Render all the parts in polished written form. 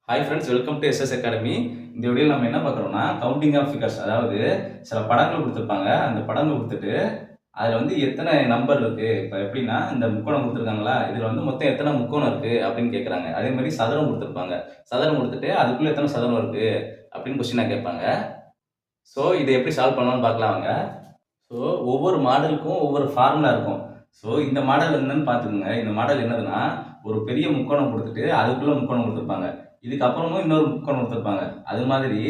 Hi friends, welcome to SS academy. இந்த வீடியோவில் நம்ம என்ன பார்க்குறோம்னா கவுண்டிங் ஆஃப் ஃபிகர்ஸ், அதாவது சில படங்கள் கொடுத்துருப்பாங்க. அந்த படங்கள் கொடுத்துட்டு அதில் வந்து எத்தனை நம்பர் இருக்குது. இப்போ எப்படின்னா இந்த முக்கோணம் கொடுத்துருக்காங்களா, இதில் வந்து மொத்தம் எத்தனை முக்கோணம் இருக்குது அப்படின்னு கேட்குறாங்க. அதே மாதிரி சதுரம் கொடுத்துருப்பாங்க. சதுரம் கொடுத்துட்டு அதுக்குள்ளே எத்தனை சதுரம் இருக்குது அப்படின்னு கொஸ்டினாக கேட்பாங்க. ஸோ இதை எப்படி சால்வ் பண்ணலாம்னு பார்க்கலாம் வாங்க. ஸோ ஒவ்வொரு மாடலுக்கும் ஒவ்வொரு ஃபார்முலா இருக்கும். ஸோ இந்த மாடல் என்னன்னு பார்த்துக்கோங்க. இந்த மாடல் என்னதுன்னா, ஒரு பெரிய முக்கோணம் கொடுத்துட்டு அதுக்குள்ளே முக்கோணம் கொடுத்துருப்பாங்க. இதுக்கப்புறமும் இன்னொரு முக்கோணம் கொடுத்துருப்பாங்க. அது மாதிரி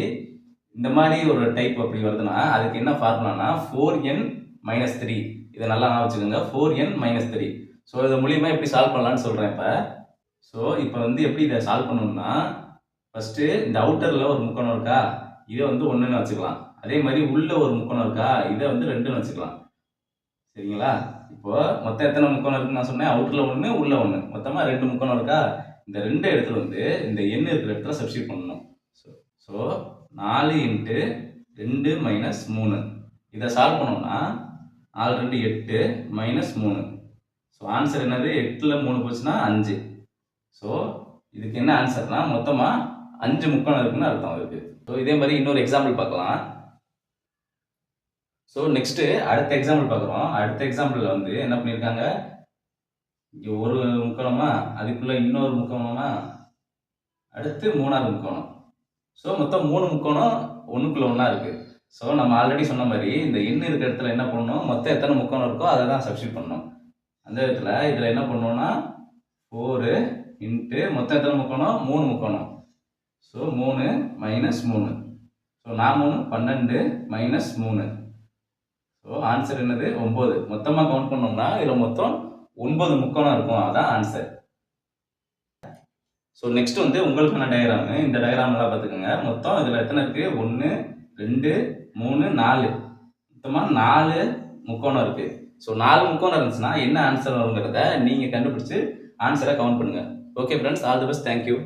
இந்த மாதிரி ஒரு டைப் அப்படி வருதுன்னா அதுக்கு என்ன ஃபார்முலானா 4n-3. இதை நல்லா ஞாபகம் வச்சுக்கோங்க, 4n-3. ஸோ இது மூலியமா எப்படி சால்வ் பண்ணலான்னு சொல்கிறேன் இப்போ. ஸோ இப்போ வந்து எப்படி இதை சால்வ் பண்ணணும்னா, ஃபஸ்ட்டு இந்த அவுட்டரில் ஒரு முக்கோணம் இருக்கா, இதை வந்து 1ன்னு வச்சுக்கலாம். அதே மாதிரி உள்ள ஒரு முக்கோணம் இருக்கா, இதை வந்து 2ன்னு வச்சுக்கலாம். சரிங்களா? இப்போ மொத்தம் எத்தனை முக்கோணம் இருக்குன்னு நான் சொன்னேன். அவுட்டரில் 1, உள்ள 1, மொத்தமாக 2 முக்கோணம் இருக்கா. இந்த 2 இடத்துல வந்து இந்த எண் இருக்கிற இடத்துல சப்ஸ்டியூட் பண்ணணும். ஸோ 4 × 2 - 3. இதை சால்வ் பண்ணோம்னா 4 2 8 -3. ஸோ ஆன்சர் என்னது? 8ல் 3 போச்சுன்னா 5. ஸோ இதுக்கு என்ன ஆன்சர்னா மொத்தமாக 5 முக்கோணம் இருக்குன்னு அர்த்தம் இருக்கு. ஸோ இதே மாதிரி இன்னொரு எக்ஸாம்பிள் பார்க்கலாம். ஸோ நெக்ஸ்ட்டு அடுத்த எக்ஸாம்பிள் பார்க்குறோம். அடுத்த எக்ஸாம்பிளில் வந்து என்ன பண்ணியிருக்காங்க, இங்கே ஒரு முக்கோணமா, அதுக்குள்ளே இன்னொரு முக்கோணமா, அடுத்து 3வது முக்கோணம். ஸோ மொத்தம் 3 முக்கோணம் ஒன்றுக்குள்ள ஒன்றா இருக்குது. ஸோ நம்ம ஆல்ரெடி சொன்ன மாதிரி இந்த எண் இருக்கிற இடத்துல என்ன பண்ணணும், மொத்தம் எத்தனை முக்கோணம் இருக்கோ அதை தான் சப்ஸ்டியூட் பண்ணணும். அந்த இடத்துல இதில் என்ன பண்ணணும்னா 4 × மொத்தம் எத்தனை முக்கோணம், 3 முக்கோணம். ஸோ 3 - 3. ஸோ 4 3 12 - 3. ஸோ ஆன்சர் என்னது? 9. மொத்தமாக கவுண்ட் பண்ணோம்னா இதில் மொத்தம் 9 முக்கோணம் இருக்கும். அதான் ஆன்சர். ஸோ நெக்ஸ்ட் வந்து உங்களுக்கான டயக்ராமு. இந்த டயக்ராம்லாம் பார்த்துக்கோங்க. மொத்தம் இதில் எத்தனை இருக்குது? 1 2 3 4. மொத்தமாக 4 முக்கோணம் இருக்குது. ஸோ 4 முக்கோணம் இருந்துச்சுன்னா என்ன ஆன்சர் வருங்கிறத நீங்கள் கண்டுபிடிச்சி ஆன்சரை கவுண்ட் பண்ணுங்கள். Okay friends, all the best. Thank you.